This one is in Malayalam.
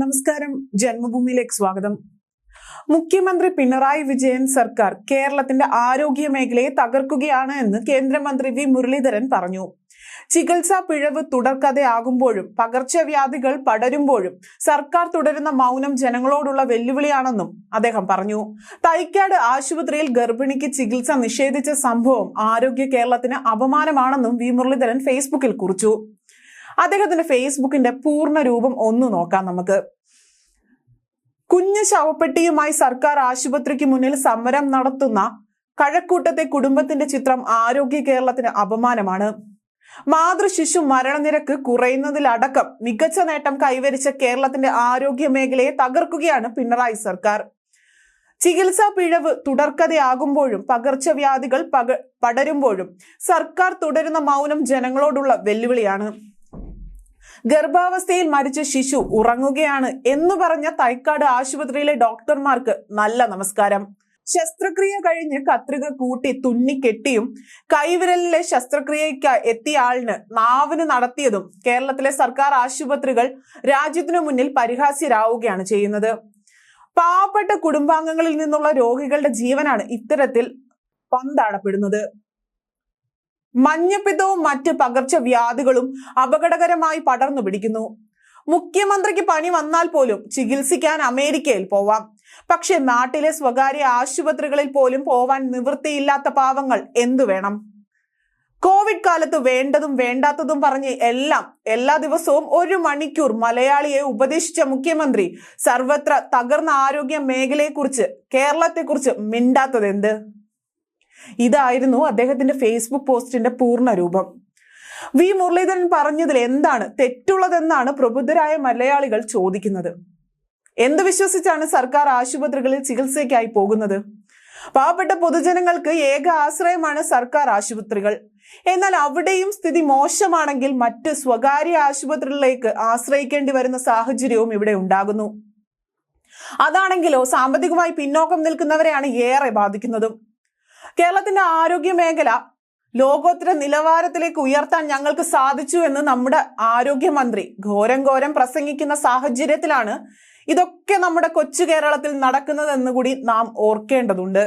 നമസ്കാരം, ജന്മഭൂമിയിലേക്ക് സ്വാഗതം. മുഖ്യമന്ത്രി പിണറായി വിജയൻ സർക്കാർ കേരളത്തിന്റെ ആരോഗ്യ മേഖലയെ തകർക്കുകയാണ് എന്ന് കേന്ദ്രമന്ത്രി വി മുരളീധരൻ പറഞ്ഞു. ചികിത്സാ പിഴവ് തുടർക്കഥയാകുമ്പോഴും പകർച്ചവ്യാധികൾ പടരുമ്പോഴും സർക്കാർ തുടരുന്ന മൗനം ജനങ്ങളോടുള്ള വെല്ലുവിളിയാണെന്നും അദ്ദേഹം പറഞ്ഞു. തൈക്കാട് ആശുപത്രിയിൽ ഗർഭിണിക്ക് ചികിത്സ നിഷേധിച്ച സംഭവം ആരോഗ്യ കേരളത്തിന് അപമാനമാണെന്നും വി മുരളീധരൻ ഫേസ്ബുക്കിൽ കുറിച്ചു. അദ്ദേഹത്തിന്റെ ഫേസ്ബുക്കിന്റെ പൂർണ്ണ രൂപം ഒന്ന് നോക്കാം നമുക്ക്. കുഞ്ഞ് ശവപ്പെട്ടിയുമായി സർക്കാർ ആശുപത്രിക്ക് മുന്നിൽ സമരം നടത്തുന്ന കഴക്കൂട്ടത്തെ കുടുംബത്തിന്റെ ചിത്രം ആരോഗ്യ കേരളത്തിന് അപമാനമാണ്. മാതൃശിശു മരണനിരക്ക് കുറയുന്നതിലടക്കം മികച്ച നേട്ടം കൈവരിച്ച കേരളത്തിന്റെ ആരോഗ്യ മേഖലയെ തകർക്കുകയാണ് പിണറായി സർക്കാർ. ചികിത്സാ പിഴവ് തുടർക്കഥയാകുമ്പോഴും പകർച്ചവ്യാധികൾ പടരുമ്പോഴും സർക്കാർ തുടരുന്ന മൗനം ജനങ്ങളോടുള്ള വെല്ലുവിളിയാണ്. ഗർഭാവസ്ഥയിൽ മരിച്ച ശിശു ഉറങ്ങുകയാണ് എന്ന് പറഞ്ഞ തൈക്കാട് ആശുപത്രിയിലെ ഡോക്ടർമാർക്ക് നല്ല നമസ്കാരം. ശസ്ത്രക്രിയ കഴിഞ്ഞ് കത്രിക കൂട്ടി തുന്നിക്കെട്ടിയും കൈവിരലിലെ ശസ്ത്രക്രിയയ്ക്ക് എത്തിയ ആളിന് നാവിന് നടത്തിയതും കേരളത്തിലെ സർക്കാർ ആശുപത്രികൾ രാജ്യത്തിനു മുന്നിൽ പരിഹാസ്യരാവുകയാണ് ചെയ്യുന്നത്. പാവപ്പെട്ട കുടുംബാംഗങ്ങളിൽ നിന്നുള്ള രോഗികളുടെ ജീവനാണ് ഇത്തരത്തിൽ പന്താടപ്പെടുന്നത്. മഞ്ഞപ്പിത്തവും മറ്റ് പകർച്ചവ്യാധികളും അപകടകരമായി പടർന്നു പിടിക്കുന്നു. മുഖ്യമന്ത്രിക്ക് പനി വന്നാൽ പോലും ചികിത്സിക്കാൻ അമേരിക്കയിൽ പോവാം. പക്ഷെ നാട്ടിലെ സ്വകാര്യ ആശുപത്രികളിൽ പോലും പോവാൻ നിവൃത്തിയില്ലാത്ത പാവങ്ങൾ എന്തു വേണം? കോവിഡ് കാലത്ത് വേണ്ടതും വേണ്ടാത്തതും പറഞ്ഞ് എല്ലാ ദിവസവും 1 മണിക്കൂർ മലയാളിയെ ഉപദേശിച്ച മുഖ്യമന്ത്രി സർവത്ര തകർന്ന ആരോഗ്യ മേഖലയെക്കുറിച്ച്, കേരളത്തെക്കുറിച്ച് മിണ്ടാത്തതെന്ത്? ഇതായിരുന്നു അദ്ദേഹത്തിന്റെ ഫേസ്ബുക്ക് പോസ്റ്റിന്റെ പൂർണ്ണ രൂപം. വി മുരളീധരൻ പറഞ്ഞതിൽ എന്താണ് തെറ്റുള്ളതെന്നാണ് പ്രബുദ്ധരായ മലയാളികൾ ചോദിക്കുന്നത്. എന്ത് വിശ്വസിച്ചാണ് സർക്കാർ ആശുപത്രികളിൽ ചികിത്സയ്ക്കായി പോകുന്നത്? പാവപ്പെട്ട പൊതുജനങ്ങൾക്ക് ഏക ആശ്രയമാണ് സർക്കാർ ആശുപത്രികൾ. എന്നാൽ അവിടെയും സ്ഥിതി മോശമാണെങ്കിൽ മറ്റ് സ്വകാര്യ ആശുപത്രികളിലേക്ക് ആശ്രയിക്കേണ്ടി വരുന്ന സാഹചര്യവും ഇവിടെ ഉണ്ടാകുന്നു. അതാണെങ്കിലോ സാമ്പത്തികമായി പിന്നോക്കം നിൽക്കുന്നവരെയാണ് ഏറെ ബാധിക്കുന്നതും. കേരളത്തിന്റെ ആരോഗ്യ മേഖല ലോകോത്തര നിലവാരത്തിലേക്ക് ഉയർത്താൻ ഞങ്ങൾക്ക് സാധിച്ചു എന്ന് നമ്മുടെ ആരോഗ്യമന്ത്രി ഘോരം പ്രസംഗിക്കുന്ന സാഹചര്യത്തിലാണ് ഇതൊക്കെ നമ്മുടെ കൊച്ചു കേരളത്തിൽ നടക്കുന്നതെന്ന് കൂടി നാം ഓർക്കേണ്ടതുണ്ട്.